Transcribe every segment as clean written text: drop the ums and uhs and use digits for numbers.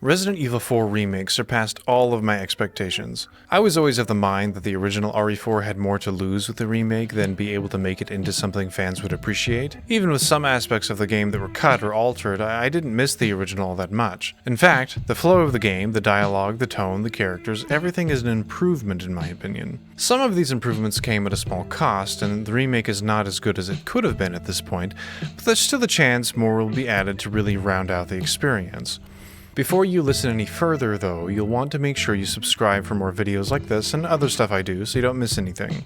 Resident Evil 4 Remake surpassed all of my expectations. I was always of the mind that the original RE4 had more to lose with the remake than be able to make it into something fans would appreciate. Even with some aspects of the game that were cut or altered, I didn't miss the original all that much. In fact, the flow of the game, the dialogue, the tone, the characters, everything is an improvement in my opinion. Some of these improvements came at a small cost, and the remake is not as good as it could have been at this point, but there's still a chance more will be added to really round out the experience. Before you listen any further though, you'll want to make sure you subscribe for more videos like this and other stuff I do so you don't miss anything.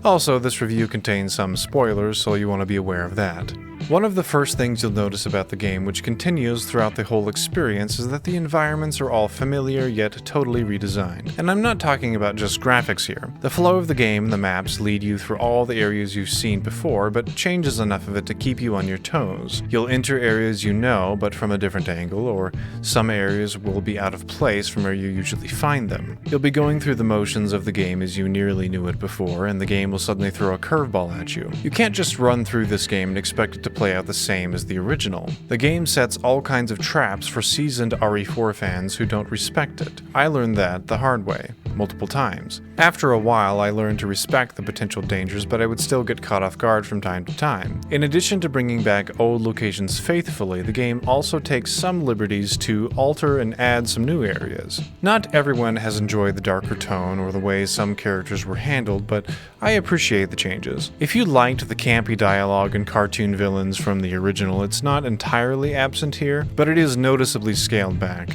Also, this review contains some spoilers, so you want to be aware of that. One of the first things you'll notice about the game, which continues throughout the whole experience, is that the environments are all familiar yet totally redesigned. And I'm not talking about just graphics here. The flow of the game and the maps lead you through all the areas you've seen before, but changes enough of it to keep you on your toes. You'll enter areas you know, but from a different angle, or some areas will be out of place from where you usually find them. You'll be going through the motions of the game as you nearly knew it before, and the game will suddenly throw a curveball at you. You can't just run through this game and expect it to play out the same as the original. The game sets all kinds of traps for seasoned RE4 fans who don't respect it. I learned that the hard way, multiple times. After a while, I learned to respect the potential dangers, but I would still get caught off guard from time to time. In addition to bringing back old locations faithfully, the game also takes some liberties to alter and add some new areas. Not everyone has enjoyed the darker tone or the way some characters were handled, but I appreciate the changes. If you liked the campy dialogue and cartoon villains from the original, it's not entirely absent here, but it is noticeably scaled back.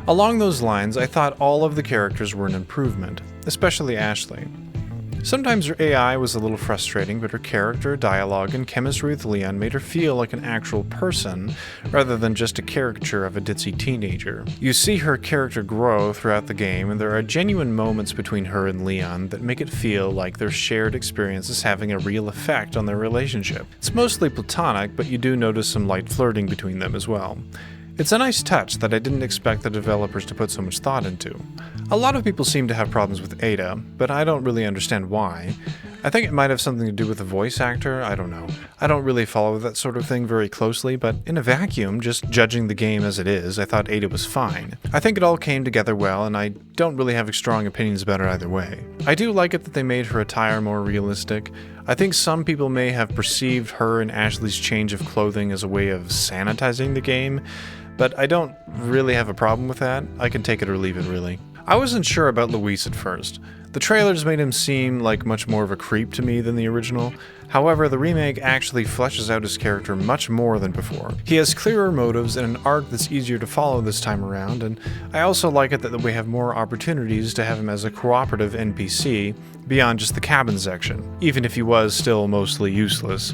Along those lines, I thought all of the characters were an improvement, especially Ashley. Sometimes her AI was a little frustrating, but her character, dialogue, and chemistry with Leon made her feel like an actual person, rather than just a caricature of a ditzy teenager. You see her character grow throughout the game, and there are genuine moments between her and Leon that make it feel like their shared experience is having a real effect on their relationship. It's mostly platonic, but you do notice some light flirting between them as well. It's a nice touch that I didn't expect the developers to put so much thought into. A lot of people seem to have problems with Ada, but I don't really understand why. I think it might have something to do with the voice actor, I don't know. I don't really follow that sort of thing very closely, but in a vacuum, just judging the game as it is, I thought Ada was fine. I think it all came together well, and I don't really have strong opinions about it either way. I do like it that they made her attire more realistic. I think some people may have perceived her and Ashley's change of clothing as a way of sanitizing the game, but I don't really have a problem with that. I can take it or leave it, really. I wasn't sure about Luis at first. The trailers made him seem like much more of a creep to me than the original. However, the remake actually fleshes out his character much more than before. He has clearer motives and an arc that's easier to follow this time around, and I also like it that we have more opportunities to have him as a cooperative NPC beyond just the cabin section, even if he was still mostly useless.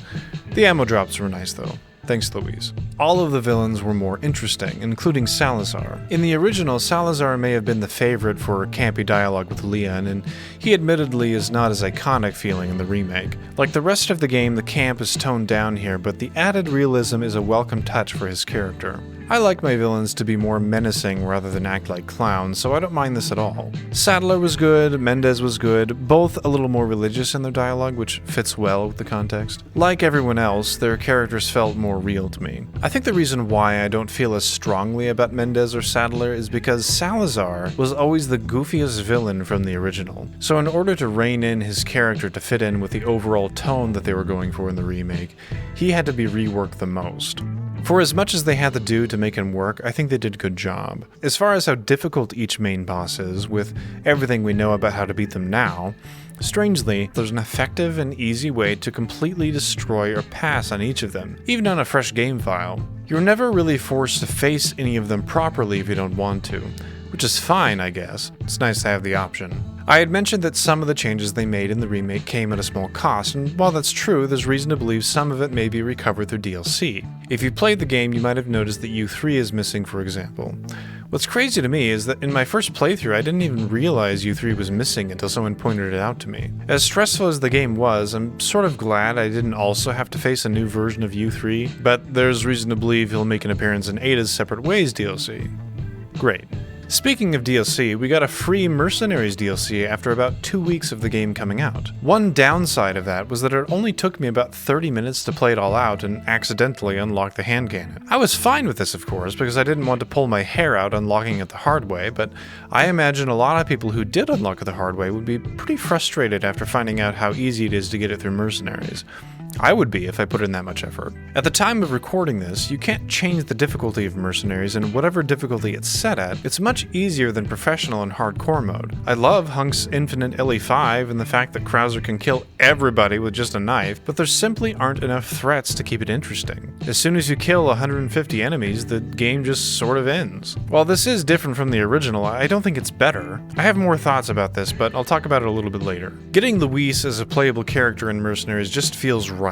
The ammo drops were nice though. Thanks, Louise. All of the villains were more interesting, including Salazar. In the original, Salazar may have been the favorite for campy dialogue with Leon, and he admittedly is not as iconic feeling in the remake. Like the rest of the game, the camp is toned down here, but the added realism is a welcome touch for his character. I like my villains to be more menacing rather than act like clowns, so I don't mind this at all. Saddler was good, Mendez was good, both a little more religious in their dialogue, which fits well with the context. Like everyone else, their characters felt more real to me. I think the reason why I don't feel as strongly about Mendez or Saddler is because Salazar was always the goofiest villain from the original. So in order to rein in his character to fit in with the overall tone that they were going for in the remake, he had to be reworked the most. For as much as they had to do to make him work, I think they did a good job. As far as how difficult each main boss is, with everything we know about how to beat them now, strangely, there's an effective and easy way to completely destroy or pass on each of them, even on a fresh game file. You're never really forced to face any of them properly if you don't want to, which is fine, I guess. It's nice to have the option. I had mentioned that some of the changes they made in the remake came at a small cost, and while that's true, there's reason to believe some of it may be recovered through DLC. If you played the game, you might have noticed that U3 is missing, for example. What's crazy to me is that in my first playthrough, I didn't even realize U3 was missing until someone pointed it out to me. As stressful as the game was, I'm sort of glad I didn't also have to face a new version of U3, but there's reason to believe he'll make an appearance in Ada's Separate Ways DLC. Great. Speaking of DLC, we got a free Mercenaries DLC after about 2 weeks of the game coming out. One downside of that was that it only took me about 30 minutes to play it all out and accidentally unlock the hand cannon. I was fine with this, of course, because I didn't want to pull my hair out unlocking it the hard way, but I imagine a lot of people who did unlock it the hard way would be pretty frustrated after finding out how easy it is to get it through Mercenaries. I would be if I put in that much effort. At the time of recording this, you can't change the difficulty of Mercenaries, and whatever difficulty it's set at, it's much easier than professional and hardcore mode. I love Hunk's infinite LE5 and the fact that Krauser can kill everybody with just a knife, but there simply aren't enough threats to keep it interesting. As soon as you kill 150 enemies, the game just sort of ends. While this is different from the original, I don't think it's better. I have more thoughts about this, but I'll talk about it a little bit later. Getting Luis as a playable character in Mercenaries just feels right.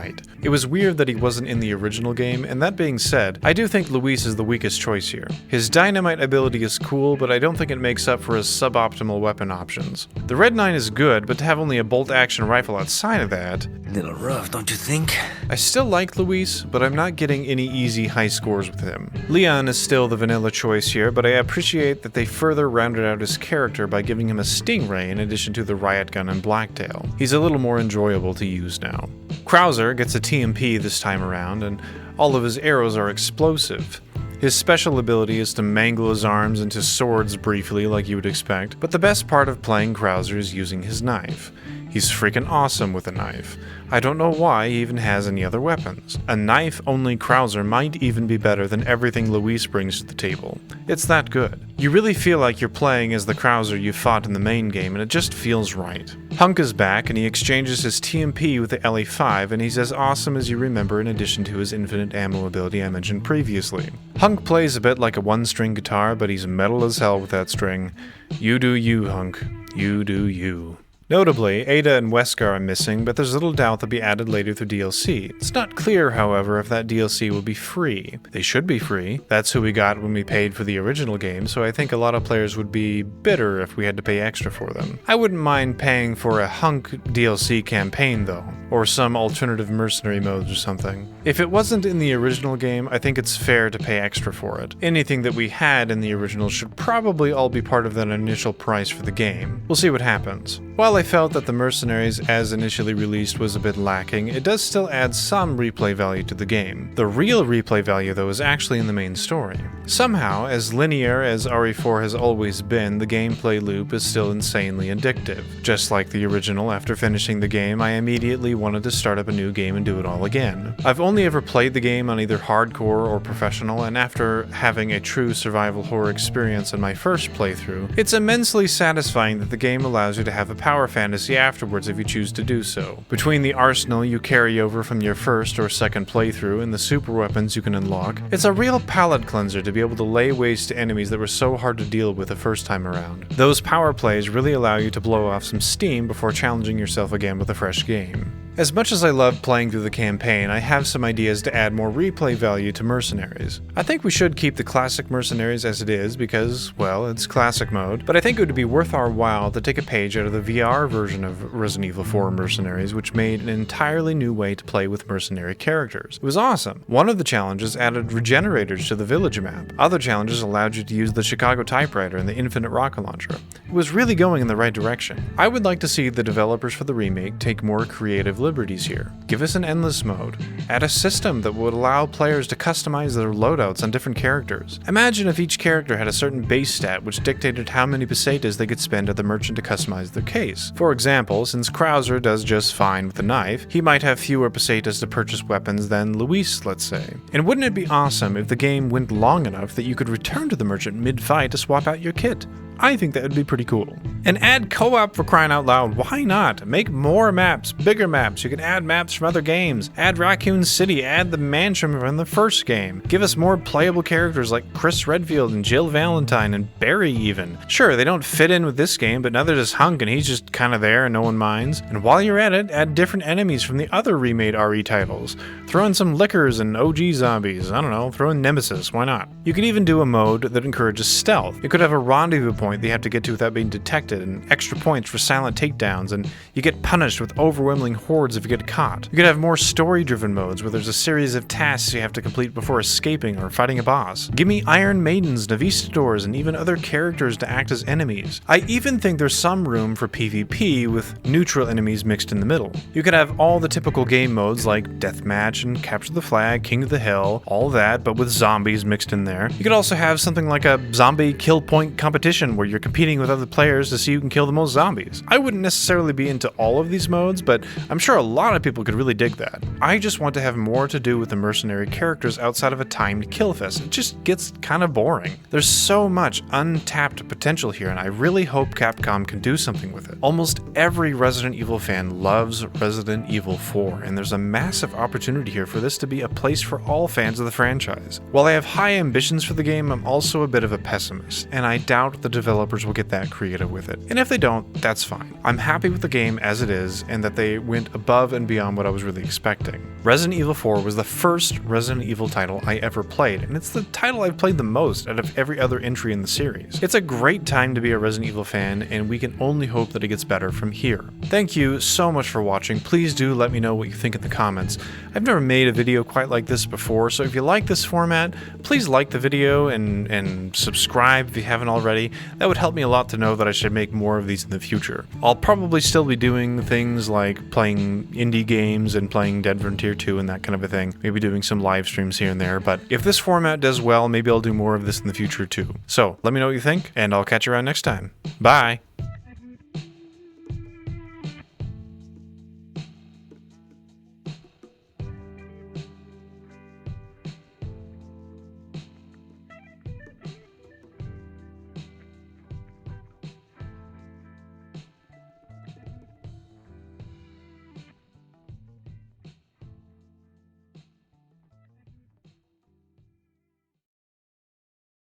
It was weird that he wasn't in the original game, and that being said, I do think Luis is the weakest choice here. His dynamite ability is cool, but I don't think it makes up for his suboptimal weapon options. The Red 9 is good, but to have only a bolt-action rifle outside of that... Little rough, don't you think? I still like Luis, but I'm not getting any easy high scores with him. Leon is still the vanilla choice here, but I appreciate that they further rounded out his character by giving him a Stingray in addition to the riot gun and blacktail. He's a little more enjoyable to use now. Krauser gets a TMP this time around, and all of his arrows are explosive. His special ability is to mangle his arms into swords briefly like you would expect, but the best part of playing Krauser is using his knife. He's freaking awesome with a knife. I don't know why he even has any other weapons. A knife-only Krauser might even be better than everything Luis brings to the table. It's that good. You really feel like you're playing as the Krauser you fought in the main game, and it just feels right. Hunk is back, and he exchanges his TMP with the LE5, and he's as awesome as you remember in addition to his infinite ammo ability I mentioned previously. Hunk plays a bit like a one-string guitar, but he's metal as hell with that string. You do you, Hunk. You do you. Notably, Ada and Wesker are missing, but there's little doubt they'll be added later through DLC. It's not clear, however, if that DLC will be free. They should be free. That's who we got when we paid for the original game, so I think a lot of players would be bitter if we had to pay extra for them. I wouldn't mind paying for a Hunk DLC campaign, though, or some alternative mercenary modes or something. If it wasn't in the original game, I think it's fair to pay extra for it. Anything that we had in the original should probably all be part of that initial price for the game. We'll see what happens. While I felt that the Mercenaries as initially released was a bit lacking, it does still add some replay value to the game. The real replay value, though, is actually in the main story. Somehow, as linear as RE4 has always been, the gameplay loop is still insanely addictive. Just like the original, after finishing the game, I immediately wanted to start up a new game and do it all again. I've only ever played the game on either hardcore or professional, and after having a true survival horror experience in my first playthrough, it's immensely satisfying that the game allows you to have a power fantasy afterwards if you choose to do so. Between the arsenal you carry over from your first or second playthrough and the super weapons you can unlock, it's a real palate cleanser to be able to lay waste to enemies that were so hard to deal with the first time around. Those power plays really allow you to blow off some steam before challenging yourself again with a fresh game. As much as I love playing through the campaign, I have some ideas to add more replay value to Mercenaries. I think we should keep the classic Mercenaries as it is because, well, it's classic mode, but I think it would be worth our while to take a page out of the VR version of Resident Evil 4 Mercenaries, which made an entirely new way to play with mercenary characters. It was awesome. One of the challenges added regenerators to the village map. Other challenges allowed you to use the Chicago typewriter and the infinite rocket launcher. It was really going in the right direction. I would like to see the developers for the remake take more creative liberties here. Give us an endless mode. Add a system that would allow players to customize their loadouts on different characters. Imagine if each character had a certain base stat which dictated how many pesetas they could spend at the merchant to customize their case. For example, since Krauser does just fine with a knife, he might have fewer pesetas to purchase weapons than Luis, let's say. And wouldn't it be awesome if the game went long enough that you could return to the merchant mid-fight to swap out your kit? I think that would be pretty cool. And add co-op, for crying out loud. Why not? Make more maps, bigger maps. You can add maps from other games. Add Raccoon City, add the mansion from the first game. Give us more playable characters like Chris Redfield and Jill Valentine and Barry even. Sure, they don't fit in with this game, but now they're just Hunk and he's just kind of there and no one minds. And while you're at it, add different enemies from the other remade RE titles. Throw in some lickers and OG zombies. I don't know, throw in Nemesis, why not? You could even do a mode that encourages stealth. You could have a rendezvous point they have to get to without being detected protected, and extra points for silent takedowns, and you get punished with overwhelming hordes if you get caught. You could have more story-driven modes where there's a series of tasks you have to complete before escaping or fighting a boss. Give me Iron Maidens, Navistadors, and even other characters to act as enemies. I even think there's some room for PvP with neutral enemies mixed in the middle. You could have all the typical game modes like Deathmatch and Capture the Flag, King of the Hill, all that, but with zombies mixed in there. You could also have something like a zombie kill point competition where you're competing with other players to see who can kill the most zombies. I wouldn't necessarily be into all of these modes, but I'm sure a lot of people could really dig that. I just want to have more to do with the mercenary characters outside of a timed kill fest. It just gets kind of boring. There's so much untapped potential here, and I really hope Capcom can do something with it. Almost every Resident Evil fan loves Resident Evil 4, and there's a massive opportunity here for this to be a place for all fans of the franchise. While I have high ambitions for the game, I'm also a bit of a pessimist, and I doubt the developers will get that creative with it. And if they don't, that's fine. I'm happy with the game as it is, and that they went above and beyond what I was really expecting. Resident Evil 4 was the first Resident Evil title I ever played, and it's the title I've played the most out of every other entry in the series. It's a great time to be a Resident Evil fan, and we can only hope that it gets better from here. Thank you so much for watching. Please do let me know what you think in the comments. I've never made a video quite like this before, so if you like this format, please like the video and subscribe if you haven't already. That would help me a lot to know that I should make more of these in the future. I'll probably still be doing things like playing indie games and playing Dead Frontier 2 and that kind of a thing. Maybe doing some live streams here and there, but if this format does well, maybe I'll do more of this in the future too. So let me know what you think, and I'll catch you around next time. Bye!